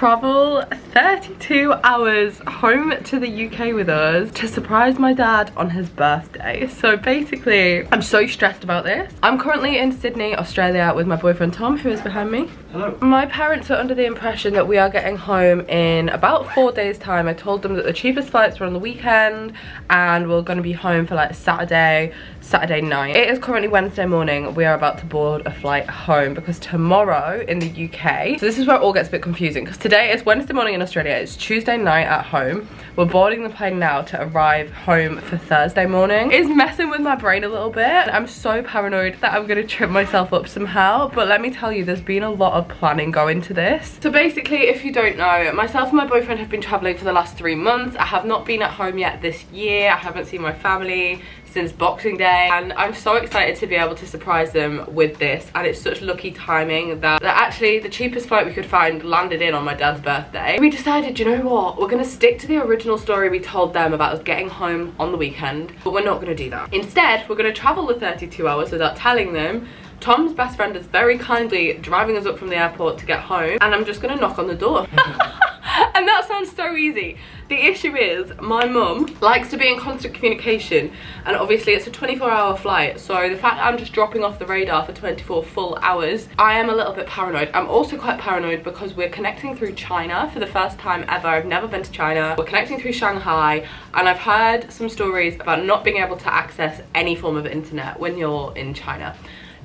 travel 32 hours home to the UK with us to surprise my dad on his birthday. So basically, I'm so stressed about this. I'm currently in Sydney, Australia with my boyfriend Tom, who is behind me. Hello. My parents are under the impression that we are getting home in about 4 days time. I told them that the cheapest flights were on the weekend and we're going to be home for like Saturday night. It is currently Wednesday morning. We are about to board a flight home because tomorrow in the UK, so this is where it all gets a bit confusing because today is Wednesday morning in Australia, it's Tuesday night at home. We're boarding the plane now to arrive home for Thursday morning. It's messing with my brain a little bit. I'm so paranoid that I'm gonna trip myself up somehow, but let me tell you, there's been a lot of planning going to this. So basically, if you don't know, myself and my boyfriend have been traveling for the last 3 months. I have not been at home yet this year. I haven't seen my family since Boxing Day, and I'm so excited to be able to surprise them with this. And it's such lucky timing that actually the cheapest flight we could find landed in on my dad's birthday. We decided, you know what, we're gonna stick to the original story we told them about us getting home on the weekend, but we're not gonna do that. Instead, we're gonna travel the 32 hours without telling them. Tom's best friend is very kindly driving us up from the airport to get home, and I'm just gonna knock on the door. And that sounds so easy. The issue is my mum likes to be in constant communication, and obviously it's a 24-hour flight, so the fact that I'm just dropping off the radar for 24 full hours, I am a little bit paranoid. I'm also quite paranoid because we're connecting through China for the first time ever. I've never been to China. We're connecting through Shanghai, and I've heard some stories about not being able to access any form of internet when you're in China.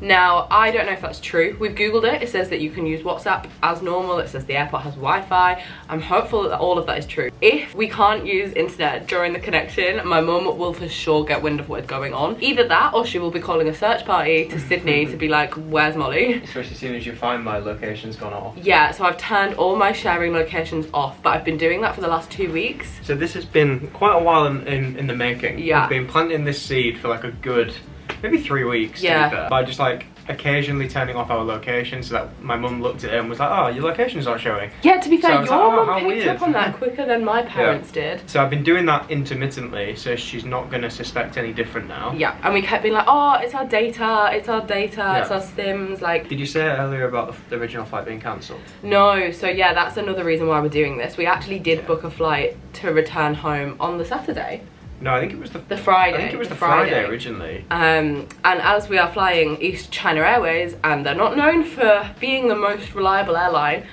Now, I don't know if that's true. We've googled it. It says that you can use WhatsApp as normal. It says the airport has Wi-Fi. I'm hopeful that all of that is true. If we can't use internet during the connection, my mum will for sure get wind of what's going on. Either that, or she will be calling a search party to Sydney to be like, where's Molly? Especially as soon as you find my location's gone off. Yeah, so I've turned all my sharing locations off, but I've been doing that for the last 2 weeks. So this has been quite a while in the making. Yeah. We've been planting this seed for like a good, maybe 3 weeks, yeah, to be fair. By just like occasionally turning off our location so that my mum looked at it and was like, oh, your location's not showing. Yeah, to be fair, your like, mum picked up on that quicker than my parents did. So I've been doing that intermittently, so she's not going to suspect any different now. Yeah, and we kept being like, oh, it's our data, it's our data, it's our sims, like... Did you say earlier about the original flight being cancelled? No, so yeah, that's another reason why we're doing this. We actually did book a flight to return home on the Saturday. No, I think it was the Friday. I think it was the Friday originally. And as we are flying East China Airways, and they're not known for being the most reliable airline,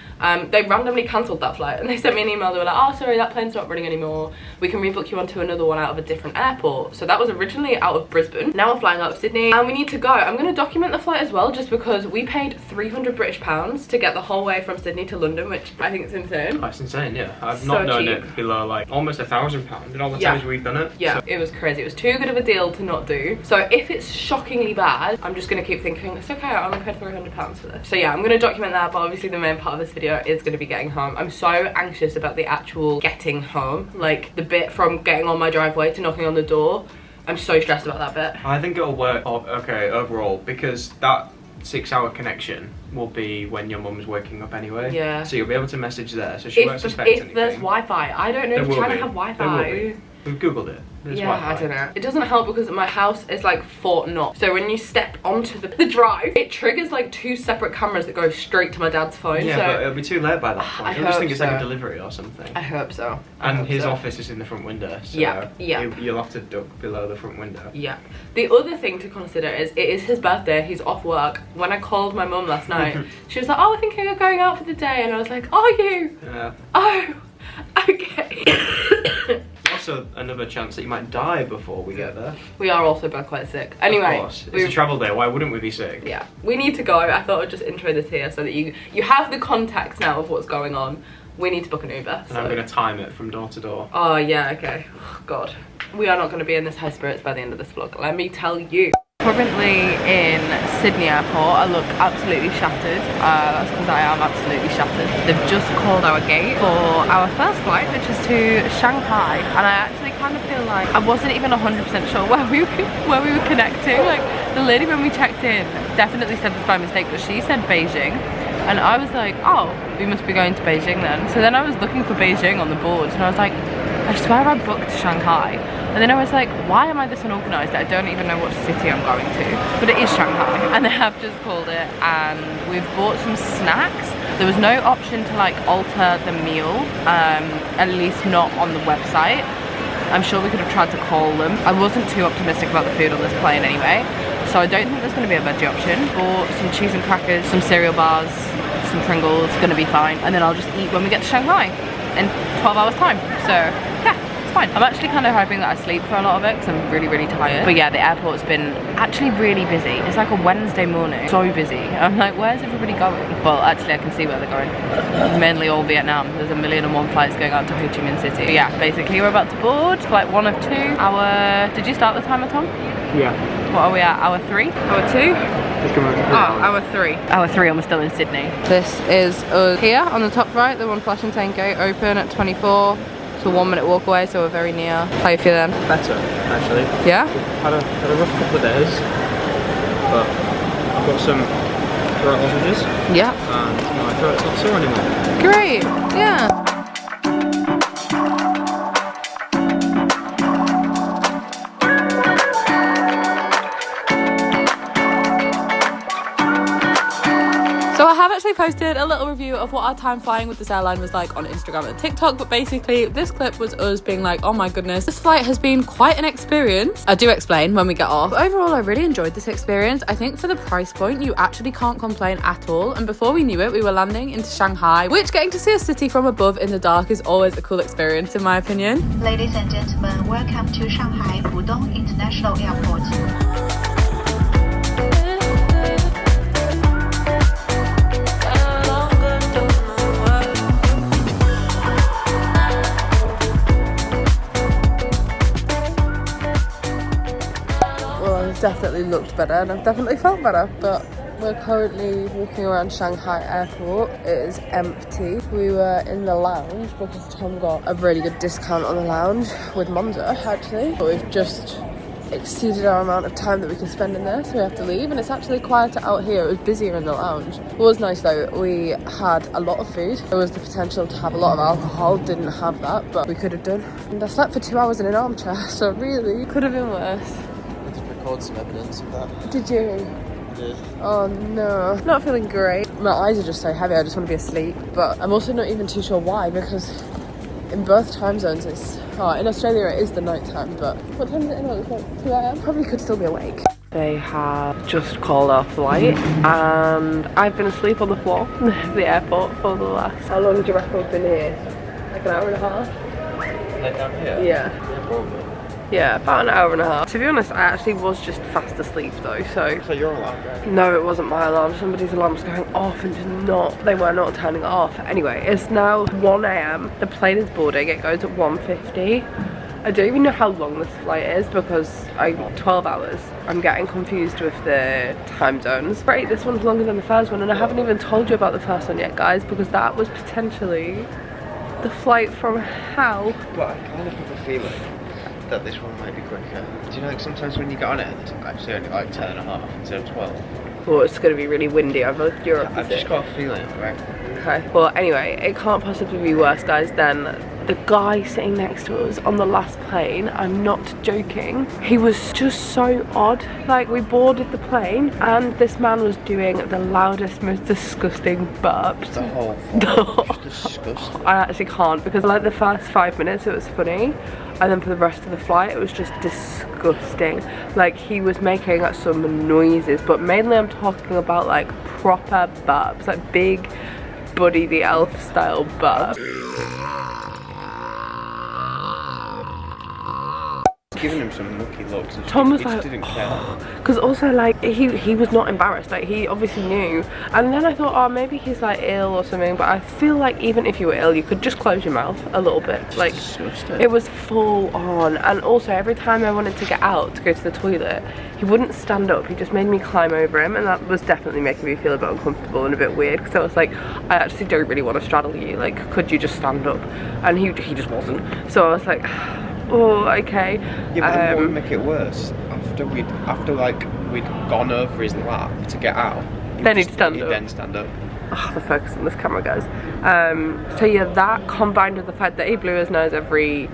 they randomly cancelled that flight, and they sent me an email. They were like, oh, sorry, that plane's not running anymore. We can rebook you onto another one out of a different airport. So that was originally out of Brisbane. Now we're flying out of Sydney, and we need to go. I'm going to document the flight as well, just because we paid £300 to get the whole way from Sydney to London, which I think is insane. That's insane, yeah. I've not known it below like almost £1,000 in all the times we've done it. Yeah, it was crazy. It was too good of a deal to not do. So if it's shockingly bad, I'm just going to keep thinking, it's okay, I only paid £300 for this. So yeah, I'm going to document that, but obviously the main part of this video is going to be getting home. I'm so anxious about the actual getting home, like the bit from getting on my driveway to knocking on the door. I'm so stressed about that bit. I think it'll work okay overall, because that 6-hour connection will be when your mum's waking up anyway. Yeah. So you'll be able to message there, so she won't suspect anything. If there's Wi-Fi. I don't know if China have Wi-Fi. We've googled it. There's Wi-Fi. I don't know. It doesn't help because my house is like Fort Knox. So when you step onto the drive, it triggers like 2 separate cameras that go straight to my dad's phone. Yeah, so but it'll be too late by that point. I just think it's like a delivery or something. I hope so. And his office is in the front window. So yeah. You'll have to duck below the front window. Yeah. The other thing to consider is it is his birthday. He's off work. When I called my mum last night, she was like, oh, I think you're going out for the day. And I was like, are you? Yeah. Oh, okay. Also another chance that you might die before we get there. We are also both quite sick. Anyway, of course. It's a travel day, why wouldn't we be sick? Yeah, we need to go. I thought I'd just intro this here so that you have the context now of what's going on. We need to book an Uber. And I'm going to time it from door to door. Oh yeah, okay. Oh, God. We are not going to be in this high spirits by the end of this vlog, let me tell you. Currently in Sydney Airport, I look absolutely shattered. That's because I am absolutely shattered. They've just called our gate for our first flight, which is to Shanghai, and I actually kind of feel like I wasn't even 100% sure where we were connecting. Like the lady when we checked in definitely said this by mistake, but she said Beijing, and I was like, oh, we must be going to Beijing then. So then I was looking for Beijing on the boards, and I was like, I swear I booked Shanghai. And then I was like, why am I this unorganised that I don't even know what city I'm going to? But it is Shanghai, and they have just called it, and we've bought some snacks. There was no option to like alter the meal, at least not on the website. I'm sure we could have tried to call them. I wasn't too optimistic about the food on this plane anyway, so I don't think there's going to be a veggie option. Or some cheese and crackers, some cereal bars, some Pringles, gonna be fine. And then I'll just eat when we get to Shanghai in 12 hours time. So yeah, it's fine. I'm actually kind of hoping that I sleep for a lot of it because I'm really, really tired. But yeah, the airport's been actually really busy. It's like a Wednesday morning, so busy. I'm like, where's everybody going? Well, actually I can see where they're going. Mainly all Vietnam. There's 1,000,001 flights going out to Ho Chi Minh City. But yeah, basically we're about to board. Flight 1 of 2. Did you start the timer, Tom? Yeah. What are we at? Hour 3? Hour 2? Hour 3. Hour 3 and we're still in Sydney. This is us here on the top right, the One Flash and Tank gate, open at 24. It's a 1-minute walk away, so we're very near. How you feeling? Better, actually. Yeah? Had a rough couple of days, but I've got some throat lozenges. Yeah. And my throat's not sore anymore. Great. Yeah. So I have actually posted a little review of what our time flying with this airline was like on Instagram and TikTok, but basically this clip was us being like, oh my goodness, this flight has been quite an experience. I do explain when we get off. But overall, I really enjoyed this experience. I think for the price point, you actually can't complain at all. And before we knew it, we were landing into Shanghai, which getting to see a city from above in the dark is always a cool experience in my opinion. Ladies and gentlemen, welcome to Shanghai Pudong International Airport. Definitely looked better and I've definitely felt better, but we're currently walking around Shanghai airport. It is empty. We were in the lounge because Tom got a really good discount on the lounge with Monza actually, but we've just exceeded our amount of time that we can spend in there, so we have to leave. And it's actually quieter out here. It was busier in the lounge. It was nice though. We had a lot of food. There was the potential to have a lot of alcohol. Didn't have that, but we could have done. And I slept for 2 hours in an armchair, so really could have been worse. Record some evidence of that. Did you? I did. Oh no, not feeling great. My eyes are just so heavy, I just want to be asleep. But I'm also not even too sure why, because in both time zones it's, in Australia it is the night time, but what time is it in? It's like 2 AM. Probably could still be awake. They have just called our flight and I've been asleep on the floor of the airport for the last, how long do you reckon we've been here? Like an hour and a half? Like down here? Yeah. Probably. Yeah, about an hour and a half. To be honest, I actually was just fast asleep though, so... So your alarm going? No, it wasn't my alarm. Somebody's alarm was going off and they were not turning it off. Anyway, it's now 1 AM. The plane is boarding. It goes at 1:50. I don't even know how long this flight is because 12 hours. I'm getting confused with the time zones. Great, this one's longer than the first one, and I haven't even told you about the first one yet, guys, because that was potentially the flight from hell. Well, I kind of have a feeling that this one might be quicker. Do you know, like sometimes when you get on it, it's actually only like 10.5 instead of 12. Well, it's going to be really windy over Europe. Yeah, I've just got a feeling, right? Okay. Well, anyway, it can't possibly be worse, guys, than the guy sitting next to us on the last plane. I'm not joking. He was just so odd. Like, we boarded the plane and this man was doing the loudest, most disgusting burps. The whole thing. Just disgusting. I actually can't, because like the first 5 minutes it was funny, and then for the rest of the flight it was just disgusting. Like, he was making some noises, but mainly I'm talking about like proper burps, like big Buddy the Elf style burps. Giving him some mucky looks. Tom was he like, didn't care. Because also like he was not embarrassed, like he obviously knew. And then I thought, oh, maybe he's like ill or something, but I feel like even if you were ill you could just close your mouth a little bit. Like, it was full on. And also every time I wanted to get out to go to the toilet, he wouldn't stand up, he just made me climb over him, and that was definitely making me feel a bit uncomfortable and a bit weird, because I was like, I actually don't really want to straddle you, like could you just stand up? And he just wasn't. So I was like, oh, okay. Yeah, but what would make it worse? After we'd gone over his lap to get out, then he'd stand up. Then stand up. Oh, the focus on this camera, guys. So yeah, that combined with the fact that he blew his nose every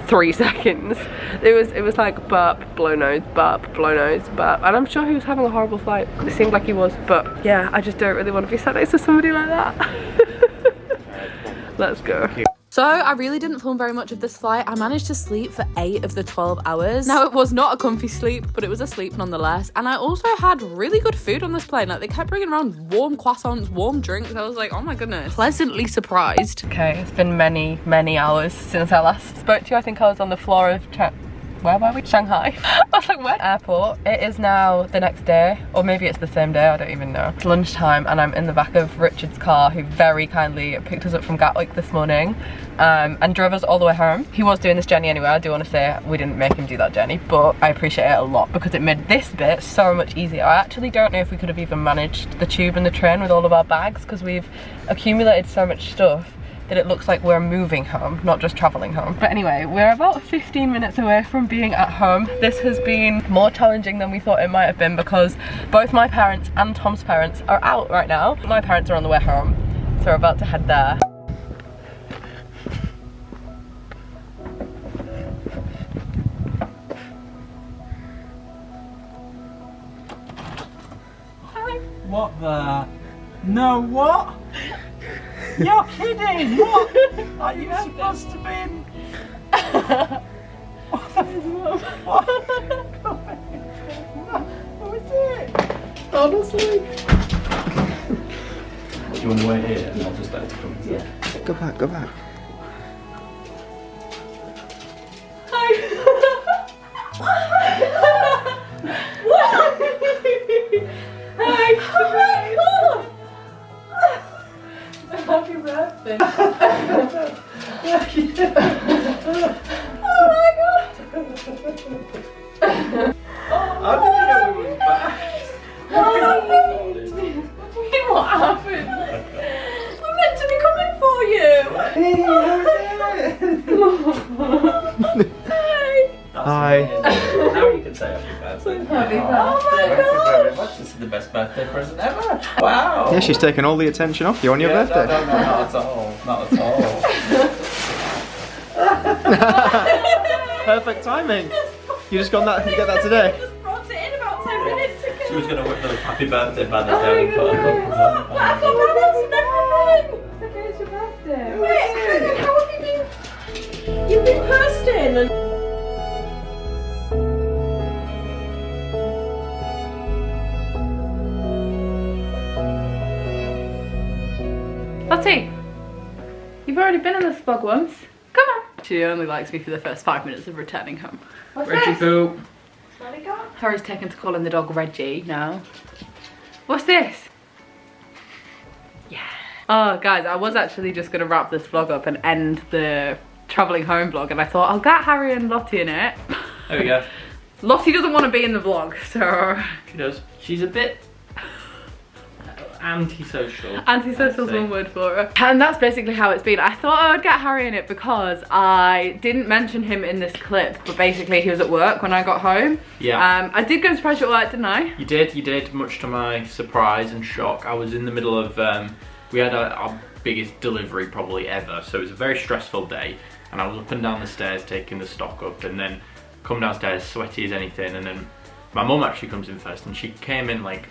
3 seconds. It was like burp, blow nose, burp, blow nose, burp. And I'm sure he was having a horrible flight. It seemed like he was, but yeah, I just don't really want to be sat next to somebody like that. Let's go. So I really didn't film very much of this flight. I managed to sleep for 8 of the 12 hours. Now it was not a comfy sleep, but it was a sleep nonetheless. And I also had really good food on this plane. Like they kept bringing around warm croissants, warm drinks. I was like, oh my goodness, pleasantly surprised. Okay, it's been many, many hours since I last spoke to you. I think I was on the floor of where were we? Shanghai. I was like, where? Airport. It is now the next day, or maybe it's the same day, I don't even know. It's lunchtime and I'm in the back of Richard's car, who very kindly picked us up from Gatwick this morning and drove us all the way home. He was doing this journey anyway. I do want to say we didn't make him do that journey, but I appreciate it a lot because it made this bit so much easier. I actually don't know if we could have even managed the tube and the train with all of our bags because we've accumulated so much stuff that it looks like we're moving home, not just traveling home. But anyway, we're about 15 minutes away from being at home. This has been more challenging than we thought it might have been because both my parents and Tom's parents are out right now. My parents are on the way home, so we're about to head there. Hi. What the? No, what? You're kidding! What? Are you supposed to be in? What? What is it? Honestly. Do you want to wait here and I'll just let it come? Yeah. Go back, go back. Happy birthday. Oh my god! How did you know we were back? What happened? I'm meant to be coming for you. Hi. Now you can say happy birthday. Happy birthday. Oh my god! Thank you very much. This is the best birthday present ever. Wow. Yeah, she's taken all the attention off you on your birthday. No, not at all. Not at all. Perfect timing. You just got that. You get that today. I just brought it in about 10 minutes ago. She was going to whip the happy birthday banner down and put a couple of I can't remember everything. It's okay, it's your birthday. Wait, how have you been? You've been posting. Lottie, you've already been in this vlog once. Come on. She only likes me for the first 5 minutes of returning home. What's Reggie this? Poo. Harry's taken to calling the dog Reggie now. What's this? Yeah. Oh, guys, I was actually just going to wrap this vlog up and end the travelling home vlog, and I thought I'll get Harry and Lottie in it. There we go. Lottie doesn't want to be in the vlog, so... She does. She's a bit antisocial. Antisocial is one word for her. And that's basically how it's been. I thought I would get Harry in it because I didn't mention him in this clip, but basically he was at work when I got home. Yeah. I did go and surprise you at work, didn't I? You did, much to my surprise and shock. I was in the middle of, we had our biggest delivery probably ever, so it was a very stressful day, and I was up and down the stairs taking the stock up, and then come downstairs sweaty as anything, and then my mum actually comes in first, and she came in like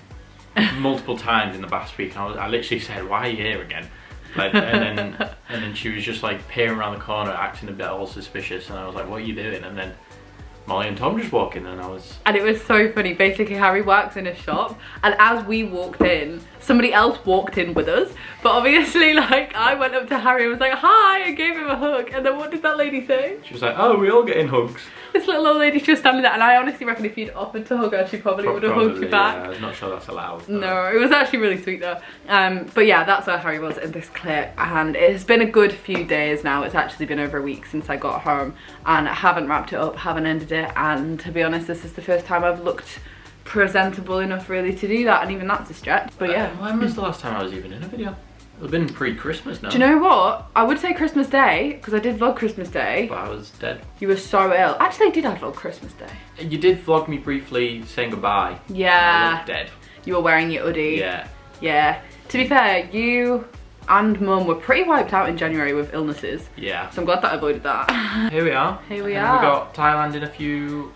multiple times in the past week, and I literally said, why are you here again? Like, and then she was just like peering around the corner, acting a bit all suspicious, and I was like, what are you doing? And then Molly and Tom just walk in, and I was... And it was so funny. Basically, Harry works in a shop, and as we walked in, somebody else walked in with us. But obviously, like, I went up to Harry and was like, hi, and gave him a hug. And then what did that lady say? She was like, oh, we all get in hugs. This little old lady, she was standing there, and I honestly reckon if you'd offered to hug her, she probably would have hugged you back. Yeah, I'm not sure that's allowed. Though. No, it was actually really sweet though. But yeah, that's where Harry was in this clip, and it's been a good few days now. It's actually been over a week since I got home, and I haven't wrapped it up, haven't ended it, and to be honest, this is the first time I've looked presentable enough really to do that, and even that's a stretch. But yeah. When was the last time I was even in a video? It's been pre-Christmas now. Do you know what? I would say Christmas Day, because I did vlog Christmas Day. But I was dead. You were so ill. Actually, did I vlog Christmas Day? You did vlog me briefly saying goodbye. Yeah. I was dead. You were wearing your hoodie. Yeah. Yeah. To be fair, you and mum were pretty wiped out in January with illnesses. Yeah. So I'm glad that I avoided that. Here we are. Here we and are. We've got Thailand in a few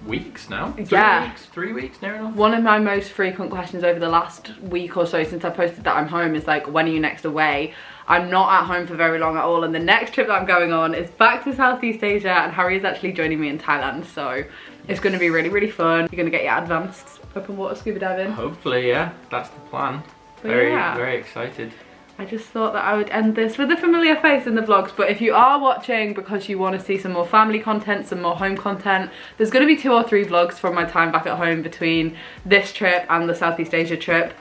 weeks now. 3 weeks, near enough. One of my most frequent questions over the last week or so since I posted that I'm home is like, when are you next away? I'm not at home for very long at all, and the next trip that I'm going on is back to Southeast Asia, and Harry is actually joining me in Thailand, so it's going to be really, really fun. You're going to get your advanced open water scuba diving. Hopefully, yeah, that's the plan. But very excited. I just thought that I would end this with a familiar face in the vlogs, but if you are watching because you want to see some more family content, some more home content, there's going to be 2 or 3 vlogs from my time back at home between this trip and the Southeast Asia trip,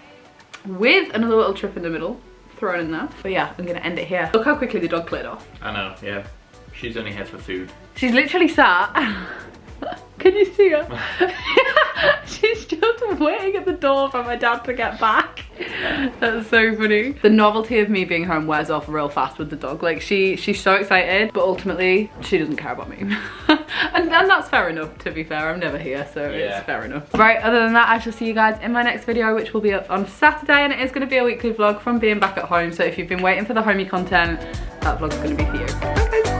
with another little trip in the middle thrown in there. But yeah, I'm going to end it here. Look how quickly the dog cleared off. I know, yeah. She's only here for food. She's literally sat. Can you see her? She's just waiting at the door for my dad to get back. That's so funny. The novelty of me being home wears off real fast with the dog. Like she's so excited, but ultimately she doesn't care about me. and that's fair enough, to be fair. I'm never here, so yeah. It's fair enough. Right, other than that, I shall see you guys in my next video, which will be up on Saturday, and it is going to be a weekly vlog from being back at home. So if you've been waiting for the homey content, that vlog's going to be for you. Bye guys.